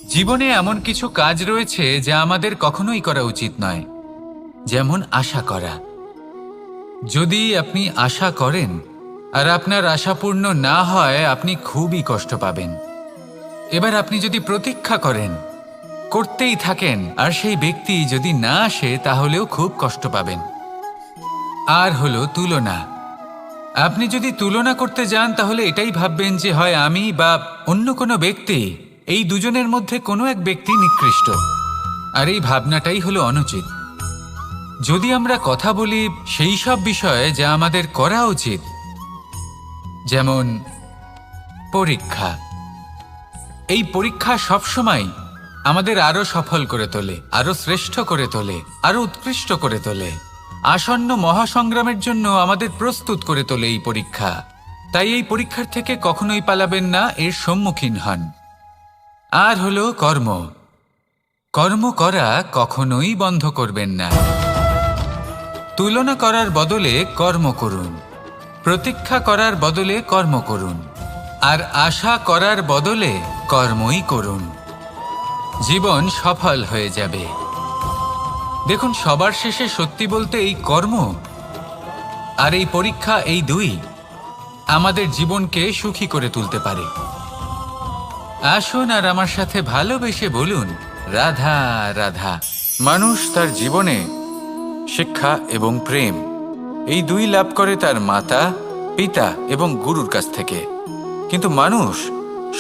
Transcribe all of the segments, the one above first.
জীবনে এমন কিছু কাজ রয়েছে যা আমাদের কখনোই করা উচিত নয়, যেমন আশা করা। যদি আপনি আশা করেন আর আপনার আশা পূর্ণ না হয়, আপনি খুবই কষ্ট পাবেন। এবার আপনি যদি প্রতীক্ষা করেন, করতেই থাকেন, আর সেই ব্যক্তি যদি না আসে, তাহলেও খুব কষ্ট পাবেন। আর হলো তুলনা। আপনি যদি তুলনা করতে যান, তাহলে এটাই ভাববেন যে হয় আমি বা অন্য কোনো ব্যক্তি, এই দুজনের মধ্যে কোনো এক ব্যক্তি নিকৃষ্ট। আর এই ভাবনাটাই হলো অনুচিত। যদি আমরা কথা বলি সেই সব বিষয়ে যা আমাদের করা উচিত, যেমন পরীক্ষা। এই পরীক্ষা সবসময় আমাদের আরো সফল করে তোলে, আরো শ্রেষ্ঠ করে তোলে, আরো উৎকৃষ্ট করে তোলে। আসন্ন মহাসংগ্রামের জন্য আমাদের প্রস্তুত করে তোলে এই পরীক্ষা। তাই এই পরীক্ষার থেকে কখনোই পালাবেন না, এর সম্মুখীন হন। আর হলো কর্ম। কর্ম করা কখনোই বন্ধ করবেন না। তুলনা করার বদলে কর্ম করুন, প্রতীক্ষা করার বদলে কর্ম করুন, আর আশা করার বদলে কর্মই করুন। জীবন সফল হয়ে যাবে। দেখুন, সবার শেষে সত্যি বলতে এই কর্ম আর এই পরীক্ষা, এই দুই আমাদের জীবনকে সুখী করে তুলতে পারে। আসুন আর আমার সাথে ভালোবেসে বলুন, রাধা রাধা। মানুষ তার জীবনে শিক্ষা এবং প্রেম, এই দুই লাভ করে তার মাতা, পিতা এবং গুরুর কাছ থেকে। কিন্তু মানুষ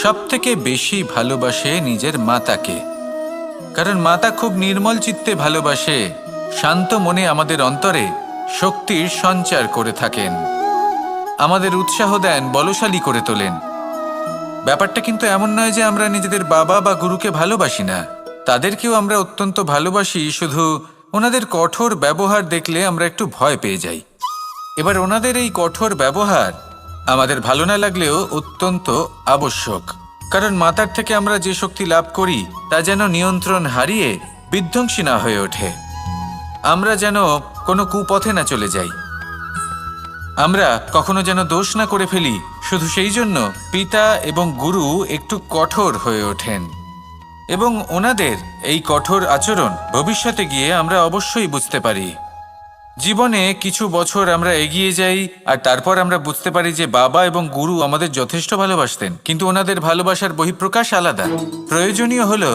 সবথেকে বেশি ভালোবাসে নিজের মাতাকে, কারণ মাতা খুব নির্মল চিত্তে ভালোবাসে, শান্ত মনে আমাদের অন্তরে শক্তির সঞ্চার করে থাকেন, আমাদের উৎসাহ দেন, বলশালী করে তোলেন। ব্যাপারটা কিন্তু এমন নয় যে আমরা নিজেদের বাবা বা গুরুকে ভালোবাসি না, তাদেরকেও আমরা অত্যন্ত ভালোবাসি, শুধু ওনাদের কঠোর ব্যবহার দেখলে আমরা একটু ভয় পেয়ে যাই। এবার ওনাদের এই কঠোর ব্যবহার আমাদের ভালো না লাগলেও অত্যন্ত আবশ্যক, কারণ মাতার থেকে আমরা যে শক্তি লাভ করি তা যেন নিয়ন্ত্রণ হারিয়ে বিধ্বংসী না হয়ে ওঠে, আমরা যেন কোনো কুপথে না চলে যাই, আমরা কখনো যেন দোষ না করে ফেলি। শুধু সেই জন্য পিতা এবং গুরু একটু কঠোর হয়ে ওঠেন, এবং ওনাদের এই কঠোর আচরণ ভবিষ্যতে গিয়ে আমরা অবশ্যই বুঝতে পারি। জীবনে কিছু বছর আমরা এগিয়ে যাই আর তারপর আমরা বুঝতে পারি যে বাবা এবং গুরু আমাদের যথেষ্ট ভালোবাসতেন, কিন্তু ওনাদের ভালোবাসার বহিঃপ্রকাশ আলাদা। প্রয়োজনীয় হলো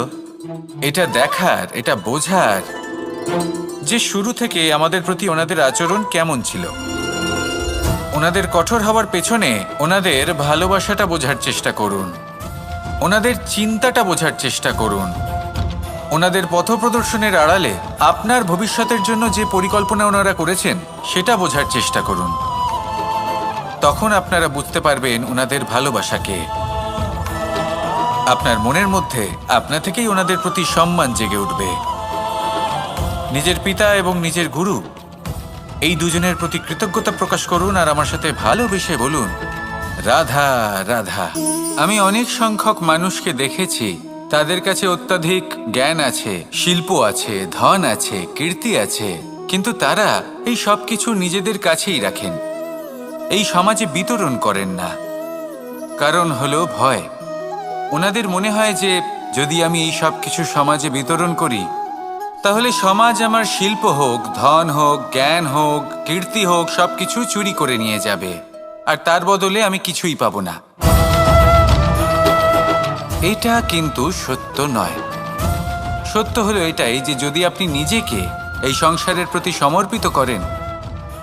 এটা দেখার, এটা বোঝার যে শুরু থেকে আমাদের প্রতি ওনাদের আচরণ কেমন ছিল। ওনাদের কঠোর হওয়ার পেছনে ওনাদের ভালোবাসাটা বোঝার চেষ্টা করুন, ওনাদের চিন্তাটা বোঝার চেষ্টা করুন, ওনাদের পথপ্রদর্শনের আড়ালে আপনার ভবিষ্যতের জন্য যে পরিকল্পনা ওনারা করেছেন সেটা বোঝার চেষ্টা করুন। তখন আপনারা বুঝতে পারবেন ওনাদের ভালোবাসাকে। আপনার মনের মধ্যে আপনা থেকেই ওনাদের প্রতি সম্মান জেগে উঠবে। নিজের পিতা এবং নিজের গুরু, এই দুজনের প্রতি কৃতজ্ঞতা প্রকাশ করুন আর আমার সাথে ভালোবেসে বলুন, রাধা রাধা। আমি অনেক সংখ্যক মানুষকে দেখেছি, তাদের কাছে অত্যাধিক জ্ঞান আছে, শিল্প আছে, ধন আছে, কীর্তি আছে, কিন্তু তারা এই সব কিছু নিজেদের কাছেই রাখেন, এই সমাজে বিতরণ করেন না। কারণ হলো ভয়। ওনাদের মনে হয় যে যদি আমি এই সব কিছু সমাজে বিতরণ করি, তাহলে সমাজ আমার শিল্প হোক, ধন হোক, জ্ঞান হোক, কীর্তি হোক, সবকিছু চুরি করে নিয়ে যাবে, আর তার বদলে আমি কিছুই পাবো না। এটা কিন্তু সত্য নয়। সত্য হলো এটাই যে যদি আপনি নিজেকে এই সংসারের প্রতি সমর্পিত করেন,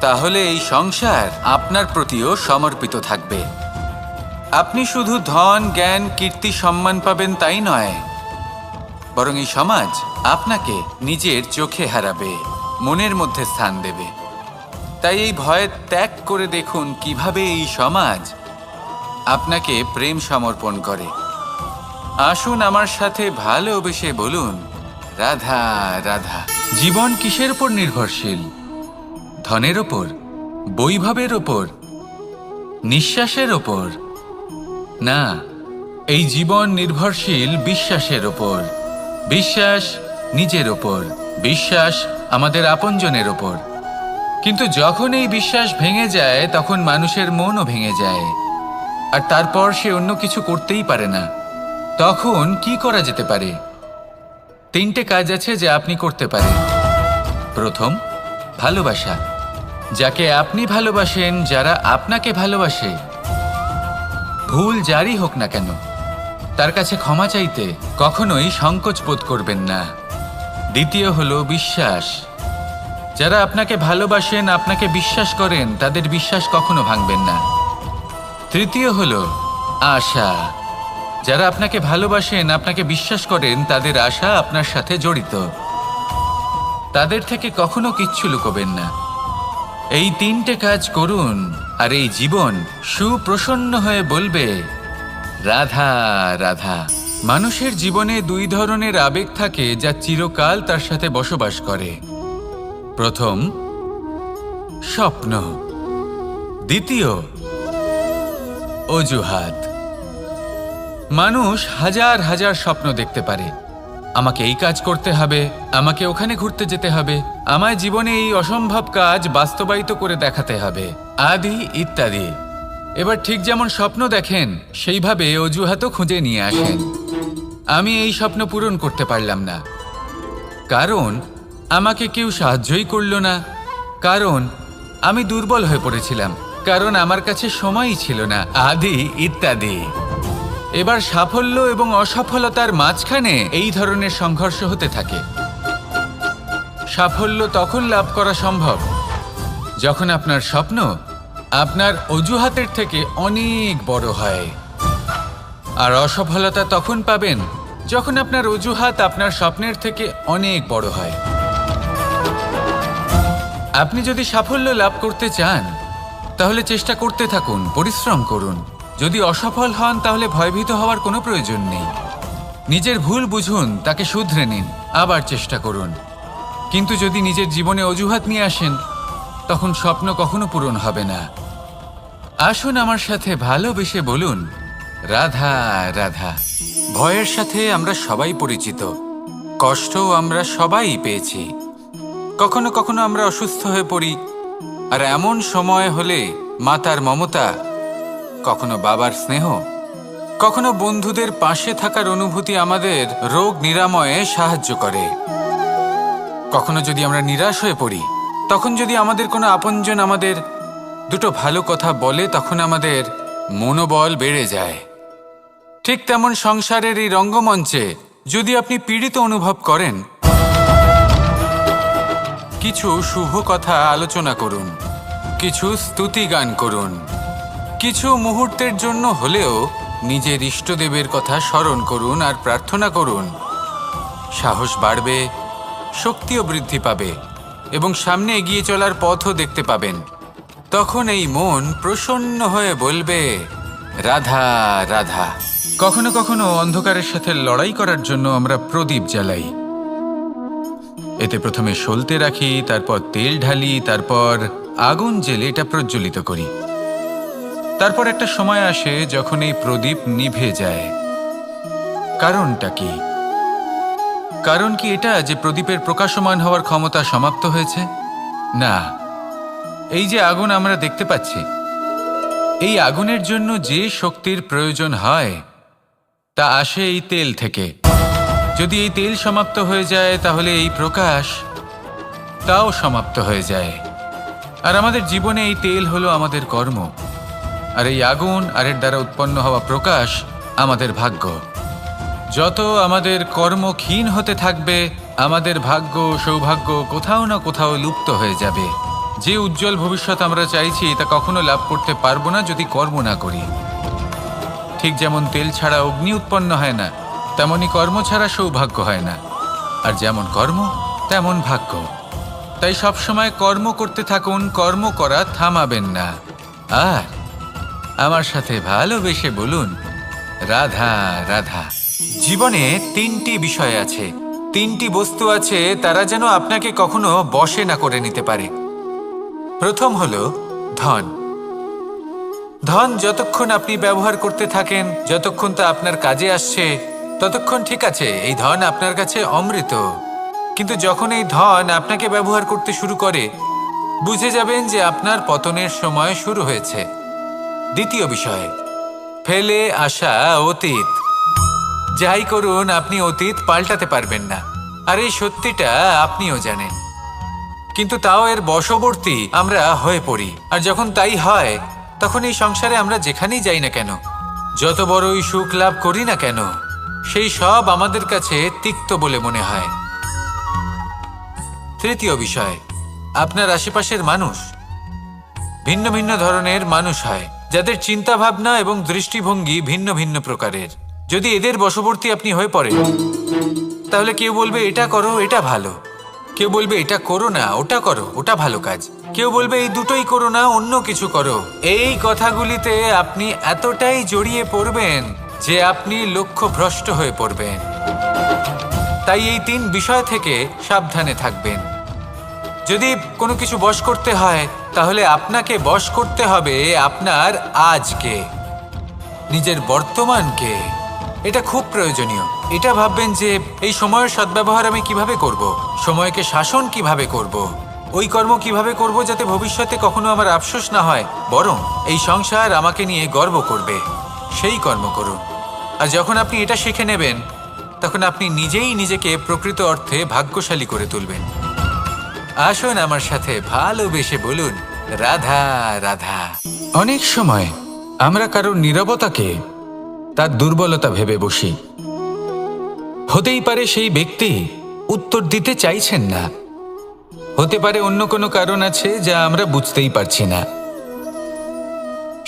তাহলে এই সংসার আপনার প্রতিও সমর্পিত থাকবে। আপনি শুধু ধন, জ্ঞান, কীর্তি, সম্মান পাবেন তাই নয়, বরং এই সমাজ আপনাকে নিজের চোখে হারাবে, মনের মধ্যে স্থান দেবে। তাই এই ভয় ত্যাগ করে দেখুন কিভাবে এই সমাজ আপনাকে প্রেম সমর্পণ করে। আসুন আমার সাথে ভালোবেসে বলুন, রাধা রাধা। জীবন কিসের উপর নির্ভরশীল? ধনের ওপর, বৈভবের ওপর, নিঃশ্বাসের ওপর? না, এই জীবন নির্ভরশীল বিশ্বাসের ওপর। বিশ্বাস নিজের ওপর, বিশ্বাস আমাদের আপনজনের ওপর। কিন্তু যখন এই বিশ্বাস ভেঙে যায়, তখন মানুষের মনও ভেঙে যায়, আর তারপর সে অন্য কিছু করতেই পারে না। তখন কি করা যেতে পারে? তিনটে কাজ আছে যা আপনি করতে পারেন। প্রথম, ভালোবাসা। যাকে আপনি ভালোবাসেন, যারা আপনাকে ভালোবাসে, ভুল যারই হোক না কেন, তার কাছে ক্ষমা চাইতে কখনোই সংকোচ বোধ করবেন না। দ্বিতীয় হলো বিশ্বাস। যারা আপনাকে ভালোবাসেন, আপনাকে বিশ্বাস করেন, তাদের বিশ্বাস কখনো ভাঙবেন না। তৃতীয় হলো আশা। যারা আপনাকে ভালোবাসেন, আপনাকে বিশ্বাস করেন, তাদের আশা আপনার সাথে জড়িত। তাদের থেকে কখনো কিচ্ছু লুকোবেন না। এই তিনটে কাজ করুন আর এই জীবন সুপ্রসন্ন হয়ে বলবে, রাধা রাধা। মানুষের জীবনে দুই ধরনের আবেগ থাকে যা চিরকাল তার সাথে বসবাস করে। প্রথম, স্বপ্ন। দ্বিতীয়, অজুহাত। মানুষ হাজার হাজার স্বপ্ন দেখতে পারে। আমাকে এই কাজ করতে হবে, আমাকে ওখানে ঘুরতে যেতে হবে, আমায় জীবনে এই অসম্ভব কাজ বাস্তবায়িত করে দেখাতে হবে, আদি ইত্যাদি। এবার ঠিক যেমন স্বপ্ন দেখেন, সেইভাবে অজুহাতও খুঁজে নিয়ে আসেন। আমি এই স্বপ্ন পূরণ করতে পারলাম না, কারণ আমাকে কেউ সাহায্যই করল না, কারণ আমি দুর্বল হয়ে পড়েছিলাম, কারণ আমার কাছে সময়ই ছিল না, আদি ইত্যাদি। এবার সাফল্য এবং অসফলতার মাঝখানে এই ধরনের সংঘর্ষ হতে থাকে। সাফল্য তখন লাভ করা সম্ভব যখন আপনার স্বপ্ন আপনার অজুহাতের থেকে অনেক বড় হয়, আর অসফলতা তখন পাবেন যখন আপনার অজুহাত আপনার স্বপ্নের থেকে অনেক বড় হয়। আপনি যদি সাফল্য লাভ করতে চান, তাহলে চেষ্টা করতে থাকুন, পরিশ্রম করুন। যদি অসফল হন, তাহলে ভয়ভীত হওয়ার কোনো প্রয়োজন নেই। নিজের ভুল বুঝুন, তাকে শুধরে নিন, আবার চেষ্টা করুন। কিন্তু যদি নিজের জীবনে অজুহাত নিয়ে আসেন, তখন স্বপ্ন কখনো পূরণ হবে না। আসুন আমার সাথে ভালোবেসে বলুন, রাধা রাধা। ভয়ের সাথে আমরা সবাই পরিচিত, কষ্টও আমরা সবাই পেয়েছি। কখনো কখনো আমরা অসুস্থ হয়ে পড়ি, আর এমন সময় হলে মাতার মমতা, কখনো বাবার স্নেহ, কখনো বন্ধুদের পাশে থাকার অনুভূতি আমাদের রোগ নিরাময়ে সাহায্য করে। কখনো যদি আমরা নিরাশ হয়ে পড়ি, তখন যদি আমাদের কোনো আপনজন আমাদের দুটো ভালো কথা বলে, তখন আমাদের মনোবল বেড়ে যায়। ঠিক তেমন সংসারের এই রঙ্গমঞ্চে যদি আপনি পীড়িত অনুভব করেন, কিছু শুভ কথা আলোচনা করুন, কিছু স্তুতি গান করুন, কিছু মুহূর্তের জন্য হলেও নিজের ইষ্টদেবের কথা স্মরণ করুন আর প্রার্থনা করুন। সাহস বাড়বে, শক্তিও বৃদ্ধি পাবে এবং সামনে এগিয়ে চলার পথও দেখতে পাবেন। তখন এই মন প্রসন্ন হয়ে বলবে, রাধা রাধা। কখনো কখনো অন্ধকারের সাথে লড়াই করার জন্য আমরা প্রদীপ জ্বালাই। এতে প্রথমে সলতে রাখি, তারপর তেল ঢালি, তারপর আগুন জেলে এটা প্রজ্বলিত করি। তারপর একটা সময় আসে যখন এই প্রদীপ নিভে যায়। কারণটা কি? কারণ কি এটা যে প্রদীপের প্রকাশমান হওয়ার ক্ষমতা সমাপ্ত হয়েছে? না, এই যে আগুন আমরা দেখতে পাচ্ছি, এই আগুনের জন্য যে শক্তির প্রয়োজন হয় তা আসে এই তেল থেকে। যদি এই তেল সমাপ্ত হয়ে যায়, তাহলে এই প্রকাশ তাও সমাপ্ত হয়ে যায়। আর আমাদের জীবনে এই তেল হলো আমাদের কর্ম, আর এই আগুন আর এর দ্বারা উৎপন্ন হওয়া প্রকাশ আমাদের ভাগ্য। যত আমাদের কর্ম ক্ষীণ হতে থাকবে, আমাদের ভাগ্য সৌভাগ্য কোথাও না কোথাও লুপ্ত হয়ে যাবে। যে উজ্জ্বল ভবিষ্যৎ আমরা চাইছি, তা কখনো লাভ করতে পারবো না যদি কর্ম না করি। ঠিক যেমন তেল ছাড়া অগ্নি উৎপন্ন হয় না, তেমনি কর্ম ছাড়া সৌভাগ্য হয় না। আর যেমন কর্ম তেমন ভাগ্য। তাই সবসময় কর্ম করতে থাকুন, কর্ম করা থামাবেন না। আর আমার সাথে ভালোবেসে বলুন, রাধা রাধা। জীবনে তিনটি বিষয় আছে, তিনটি বস্তু আছে, তারা যেন আপনাকে কখনো বশে না করে নিতে পারে। প্রথম হলো ধন। ধন যতক্ষণ আপনি ব্যবহার করতে থাকেন, যতক্ষণ তা আপনার কাজে আসছে, ততক্ষণ ঠিক আছে, এই ধন আপনার কাছে অমৃত। কিন্তু যখন এই ধন আপনাকে ব্যবহার করতে শুরু করে, বুঝে যাবেন যে আপনার পতনের সময় শুরু হয়েছে। দ্বিতীয় বিষয়, ফেলে আসা অতীত। যাই করুন, আপনি অতীত পাল্টাতে পারবেন না, আর এই সত্যিটা আপনিও জানেন। কিন্তু তাও এর বশবর্তী আমরা হয়ে পড়ি, আর যখন তাই হয় তখন এই সংসারে আমরা যেখানেই যাই না কেন, যত বড়ই সুখ লাভ করি না কেন, সেই সব আমাদের কাছে তিক্ত বলে মনে হয়। তৃতীয় বিষয়, আপনার আশেপাশের মানুষ ভিন্ন ভিন্ন ধরনের মানুষ হয়, যাদের চিন্তা ভাবনা এবং দৃষ্টিভঙ্গি ভিন্ন ভিন্ন প্রকারের। যদি এদের বশবর্তী আপনি হয়ে পড়েন, তাহলে কেউ বলবে এটা করো, এটা ভালো, কেউ বলবে এটা করো না, ওটা করো, ওটা ভালো কাজ, কেউ বলবে এই দুটোই করো না, অন্য কিছু করো। এই কথাগুলিতে আপনি এতটাই জড়িয়ে পড়বেন যে আপনি লক্ষ্যভ্রষ্ট হয়ে পড়বেন। তাই এই 3 বিষয় থেকে সাবধানে থাকবেন। যদি কোনো কিছু বশ করতে হয়, তাহলে আপনাকে বশ করতে হবে আপনার আজকে, নিজের বর্তমানকে। এটা খুব প্রয়োজনীয়। এটা ভাববেন যে এই সময়ের সদ্ব্যবহার আমি কিভাবে করব, সময়কে শাসন কিভাবে করব, ওই কর্ম কিভাবে করব যাতে ভবিষ্যতে কখনো আমার আফসোস না হয়, বরং এই সংসার আমাকে নিয়ে গর্ব করবে, সেই কর্ম করুন। আর যখন আপনি এটা শিখে নেবেন, তখন আপনি নিজেই নিজেকে প্রকৃত অর্থে ভাগ্যশালী করে তুলবেন। আসুন আমার সাথে ভালোবেসে বলুন, রাধা রাধা। অনেক সময় আমরা কারোর নীরবতাকে তার দুর্বলতা ভেবে বসি। হতেই পারে সেই ব্যক্তি উত্তর দিতে চাইছেন না, হতে পারে অন্য কোনো কারণ আছে যা আমরা বুঝতেই পারছি না।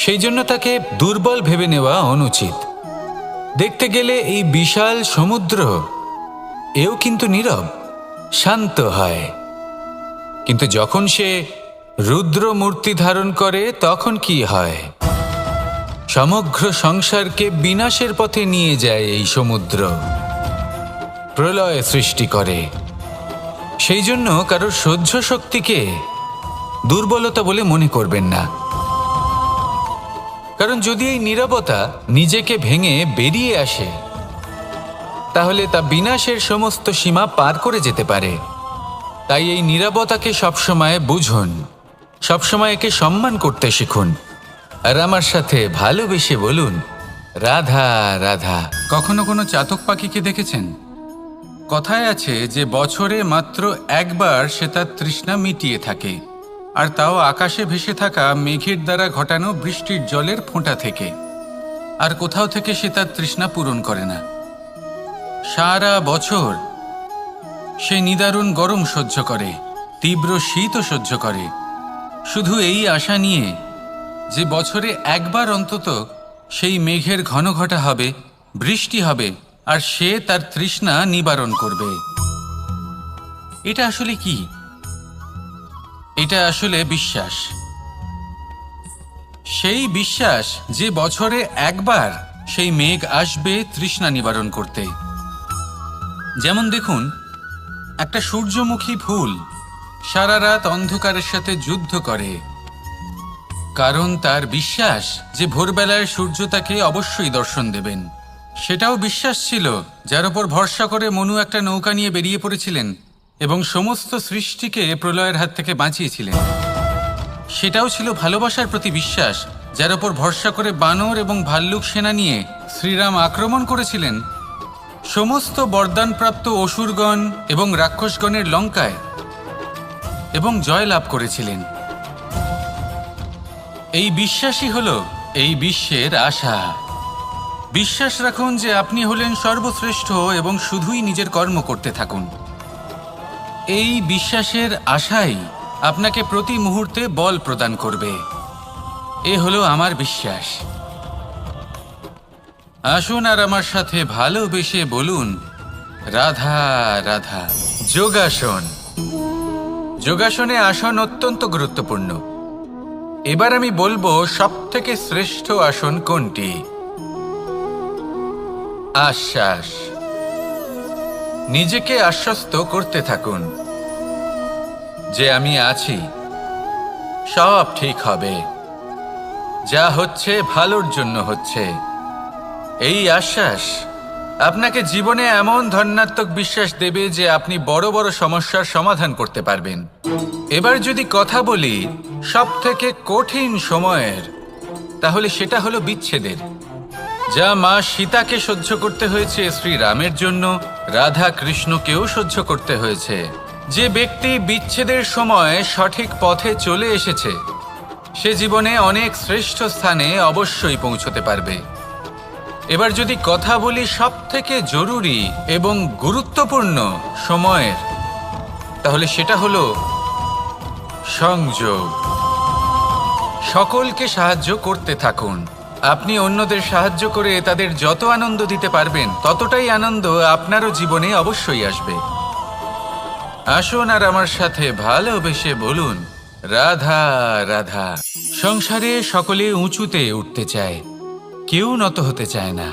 সেই জন্য তাকে দুর্বল ভেবে নেওয়া অনুচিত। দেখতে গেলে এই বিশাল সমুদ্র এও কিন্তু নীরব, শান্ত হয়। কিন্তু যখন সে রুদ্র মূর্তি ধারণ করে তখন কি হয়? সমগ্র সংসারকে বিনাশের পথে নিয়ে যায় এই সমুদ্র, প্রলয় সৃষ্টি করে। সেই জন্য কারোর সহ্য শক্তিকে দুর্বলতা বলে মনে করবেন না। কারণ যদি এই নীরবতা নিজেকে ভেঙে বেরিয়ে আসে, তাহলে তা বিনাশের সমস্ত সীমা পার করে যেতে পারে। তাই এই নীরবতাকে সবসময় বুঝুন, সবসময় একে সম্মান করতে শিখুন, আর আমার সাথে ভালোবেসে বলুন, রাধা রাধা। কখনো কোনো চাতক পাখিকে দেখেছেন? কথায় আছে যে বছরে মাত্র একবার সে তার তৃষ্ণা মিটিয়ে থাকে, আর তাও আকাশে ভেসে থাকা মেঘের দ্বারা ঘটানো বৃষ্টির জলের ফোঁটা থেকে। আর কোথাও থেকে সে তার তৃষ্ণা পূরণ করে না। সারা বছর সে নিদারুণ গরম সহ্য করে, তীব্র শীতও সহ্য করে, শুধু এই আশা নিয়ে যে বছরে একবার অন্তত সেই মেঘের ঘনঘটা হবে, বৃষ্টি হবে, আর সে তার তৃষ্ণা নিবারণ করবে। এটা আসলে কি? এটা আসলে বিশ্বাস। সেই বিশ্বাস যে বছরে একবার সেই মেঘ আসবে তৃষ্ণা নিবারণ করতে। যেমন দেখুন, একটা সূর্যমুখী ফুল সারা রাত অন্ধকারের সাথে যুদ্ধ করে, কারণ তার বিশ্বাস যে ভোরবেলায় সূর্য তাকে অবশ্যই দর্শন দেবেন। সেটাও বিশ্বাস ছিল যার উপর ভরসা করে মনু একটা নৌকা নিয়ে বেরিয়ে পড়েছিলেন এবং সমস্ত সৃষ্টিকে প্রলয়ের হাত থেকে বাঁচিয়েছিলেন। সেটাও ছিল ভালোবাসার প্রতি বিশ্বাস, যার উপর ভরসা করে বানর এবং ভাল্লুক সেনা নিয়ে শ্রীরাম আক্রমণ করেছিলেন সমস্ত বরদানপ্রাপ্ত অসুরগণ এবং রাক্ষসগণের লঙ্কায় এবং জয় লাভ করেছিলেন। এই বিশ্বাসই হলো এই বিশ্বের আশা। বিশ্বাস রাখুন যে আপনি হলেন সর্বশ্রেষ্ঠ এবং শুধুই নিজের কর্ম করতে থাকুন। এই বিশ্বাসের আশাই আপনাকে প্রতি মুহূর্তে বল প্রদান করবে। এ হলো আমার বিশ্বাস। আসুন আর আমার সাথে ভালোবেসে বলুন, রাধা রাধা। যোগাসন। যোগাসনে আসন অত্যন্ত গুরুত্বপূর্ণ। এবার আমি বলবো সবথেকে শ্রেষ্ঠ আসন কোনটি। আশ্বাস। নিজেকে আশ্বস্ত করতে থাকুন যে আমি আছি, সব ঠিক হবে, যা হচ্ছে ভালোর জন্য হচ্ছে। এই আশ্বাস আপনাকে জীবনে এমন ধন্যাত্মক বিশ্বাস দেবে যে আপনি বড় বড় সমস্যার সমাধান করতে পারবেন। এবার যদি কথা বলি সবথেকে কঠিন সময়ের, তাহলে সেটা হলো বিচ্ছেদের। যা মা সীতাকে সহ্য করতে হয়েছে শ্রীরামের জন্য, রাধা কৃষ্ণকেও সহ্য করতে হয়েছে। যে ব্যক্তি বিচ্ছেদের সময় সঠিক পথে চলে এসেছে, সে জীবনে অনেক শ্রেষ্ঠ স্থানে অবশ্যই পৌঁছতে পারবে। এবার যদি কথা বলি সবথেকে জরুরি এবং গুরুত্বপূর্ণ সময়ের, তাহলে সেটা হলো সংযোগ। সকলকে সাহায্য করতে থাকুন। আপনি অন্যদের সাহায্য করে তাদের যত আনন্দ দিতে পারবেন, ততটাই আনন্দ আপনারও জীবনে অবশ্যই আসবে। আসুন আর আমার সাথে ভালোবেসে বলুন, রাধা রাধা। সংসারে সকলে উঁচুতে উঠতে চায়, কেউ নত হতে চায় না।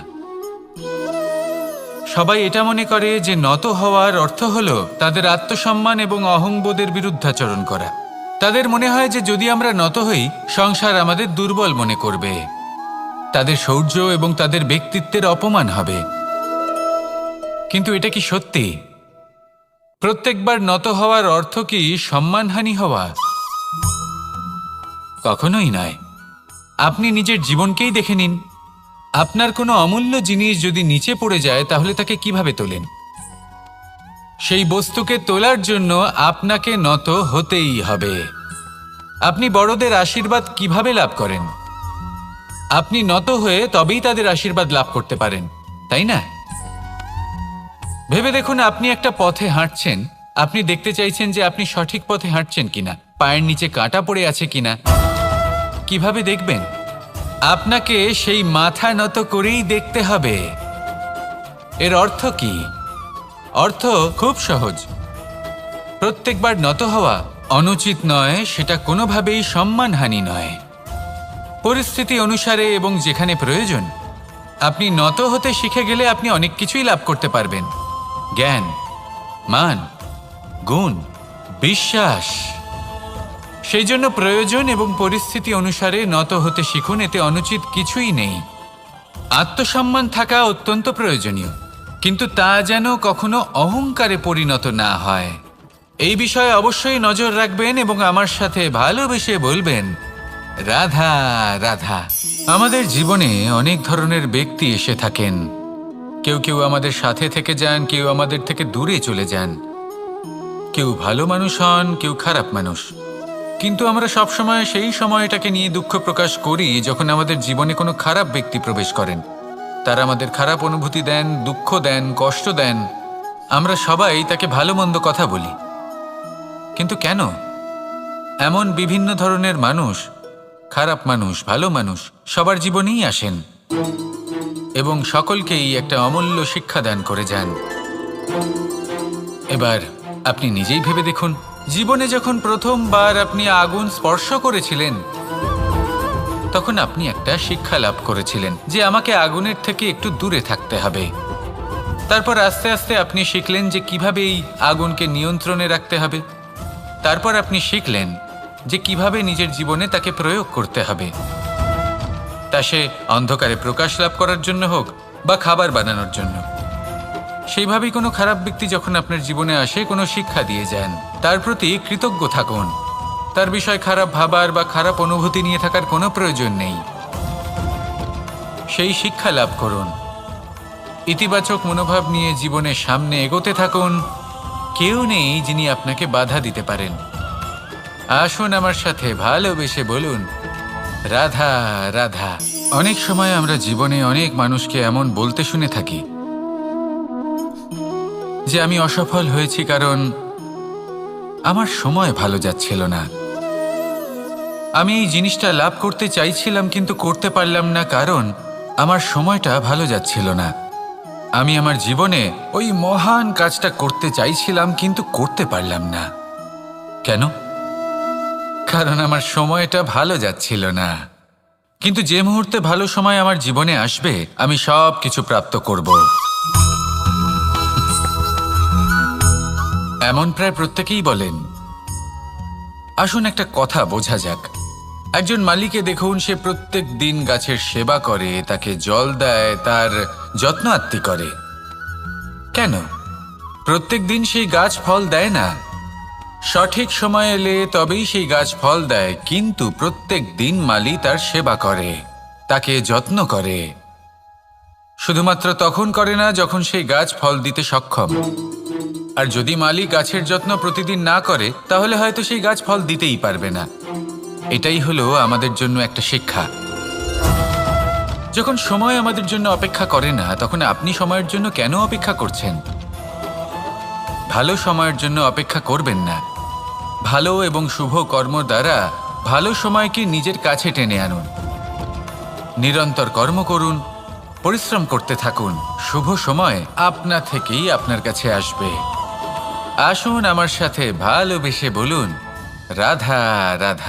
সবাই এটা মনে করে যে নত হওয়ার অর্থ হলো তাদের আত্মসম্মান এবং অহংবোধের বিরুদ্ধাচরণ করা। তাদের মনে হয় যে যদি আমরা নত হই, সংসার আমাদের দুর্বল মনে করবে, তাদের শৌর্য এবং তাদের ব্যক্তিত্বের অপমান হবে। কিন্তু এটা কি সত্যি? প্রত্যেকবার নত হওয়ার অর্থ কি সম্মানহানি হওয়া? কখনোই নয়। আপনি নিজের জীবনকেই দেখে নিন। আপনার কোনো অমূল্য জিনিস যদি নিচে পড়ে যায়, তাহলে তাকে কিভাবে তোলেন? সেই বস্তুকে তোলার জন্য আপনাকে নত হতেই হবে। আপনি বড়দের আশীর্বাদ কিভাবে লাভ করেন? আপনি নত হয়ে তবেই তাদের আশীর্বাদ লাভ করতে পারেন, তাই না? ভেবে দেখুন, আপনি একটা পথে হাঁটছেন। আপনি দেখতে চাইছেন যে আপনি সঠিক পথে হাঁটছেন কিনা, পায়ের নিচে কাঁটা পড়ে আছে কিনা। কিভাবে দেখবেন? আপনাকে সেই মাথা নত করেই দেখতে হবে। এর অর্থ কি? অর্থ খুব সহজ। প্রত্যেকবার নত হওয়া অনুচিত নয়, সেটা কোনোভাবেই সম্মানহানি নয়। পরিস্থিতি অনুসারে এবং যেখানে প্রয়োজন, আপনি নত হতে শিখে গেলে আপনি অনেক কিছুই লাভ করতে পারবেন। জ্ঞান, মান, গুণ, বিশ্বাস। সেই জন্য প্রয়োজন এবং পরিস্থিতি অনুসারে নত হতে শিখুন। এতে অনুচিত কিছুই নেই। আত্মসম্মান থাকা অত্যন্ত প্রয়োজনীয়, কিন্তু তা যেন কখনো অহংকারে পরিণত না হয়। এই বিষয়ে অবশ্যই নজর রাখবেন এবং আমার সাথে ভালোবেসে বলবেন, রাধা রাধা। আমাদের জীবনে অনেক ধরনের ব্যক্তি এসে থাকেন। কেউ কেউ আমাদের সাথে থেকে যান, কেউ আমাদের থেকে দূরে চলে যান। কেউ ভালো মানুষ হন, কেউ খারাপ মানুষ। কিন্তু আমরা সবসময় সেই সময়টাকে নিয়ে দুঃখ প্রকাশ করি যখন আমাদের জীবনে কোনো খারাপ ব্যক্তি প্রবেশ করেন। তারা আমাদের খারাপ অনুভূতি দেন, দুঃখ দেন, কষ্ট দেন। আমরা সবাই তাকে ভালো মন্দ কথা বলি। কিন্তু কেন? এমন বিভিন্ন ধরনের মানুষ, খারাপ মানুষ, ভালো মানুষ, সবার জীবনেই আসেন এবং সকলকেই একটা অমূল্য শিক্ষা দান করে যান। এবার আপনি নিজেই ভেবে দেখুন, জীবনে যখন প্রথমবার আপনি আগুন স্পর্শ করেছিলেন, তখন আপনি একটা শিক্ষা লাভ করেছিলেন যে আমাকে আগুনের থেকে একটু দূরে থাকতে হবে। তারপর আস্তে আস্তে আপনি শিখলেন যে কিভাবে এই আগুনকে নিয়ন্ত্রণে রাখতে হবে। তারপর আপনি শিখলেন যে কিভাবে নিজের জীবনে তাকে প্রয়োগ করতে হবে, তা সে অন্ধকারে প্রকাশ লাভ করার জন্য হোক বা খাবার বানানোর জন্য। সেইভাবেই কোনো খারাপ ব্যক্তি যখন আপনার জীবনে আসে, কোনো শিক্ষা দিয়ে যান, তার প্রতি কৃতজ্ঞ থাকুন। তার বিষয় খারাপ ভাবার বা খারাপ অনুভূতি নিয়ে থাকার কোনো প্রয়োজন নেই। সেই শিক্ষা লাভ করুন, ইতিবাচক মনোভাব নিয়ে জীবনের সামনে এগোতে থাকুন। কেউ নেই যিনি আপনাকে বাধা দিতে পারেন। আসুন আমার সাথে ভালোবেসে বলুন, রাধা রাধা। অনেক সময় আমরা জীবনে অনেক মানুষকে এমন বলতে শুনে থাকি যে আমি অসফল হয়েছি কারণ আমার সময় ভালো যাচ্ছিল না। আমি এই জিনিসটা লাভ করতে চাইছিলাম কিন্তু করতে পারলাম না কারণ আমার সময়টা ভালো যাচ্ছিল না। আমি আমার জীবনে ওই মহান কাজটা করতে চাইছিলাম কিন্তু করতে পারলাম না। কেন? কারণ আমার সময়টা ভালো যাচ্ছিল না। কিন্তু যে মুহূর্তে ভালো সময় আমার জীবনে আসবে, আমি সব কিছু প্রাপ্ত করব। এমন প্রায় প্রত্যেকেই বলেন। আসুন একটা কথা বোঝা যাক। একজন মালিকে দেখুন, সে প্রত্যেক দিন গাছের সেবা করে, তাকে জল দেয়, তার যত্ন আত্তি করে। কেন? প্রত্যেক দিন সেই গাছ ফল দেয় না। সঠিক সময় এলে তবেই সেই গাছ ফল দেয়, কিন্তু প্রত্যেক দিন মালি তার সেবা করে, তাকে যত্ন করে। শুধুমাত্র তখন করে না যখন সেই গাছ ফল দিতে সক্ষম। আর যদি মালি গাছের যত্ন প্রতিদিন না করে তাহলে হয়তো সেই গাছ ফল দিতেই পারবে না। এটাই হলো আমাদের জন্য একটা শিক্ষা। যখন সময় আমাদের জন্য অপেক্ষা করে না, তখন আপনি সময়ের জন্য কেন অপেক্ষা করছেন? ভালো সময়ের জন্য অপেক্ষা করবেন না। ভালো এবং শুভ কর্ম দ্বারা ভালো সময়কে নিজের কাছে টেনে আনুন। নিরন্তর কর্ম করুন, পরিশ্রম করতে থাকুন। শুভ সময় আপনা থেকেই আপনার কাছে আসবে। আসুন আমার সাথে ভালোবেসে বলুন, রাধা রাধা।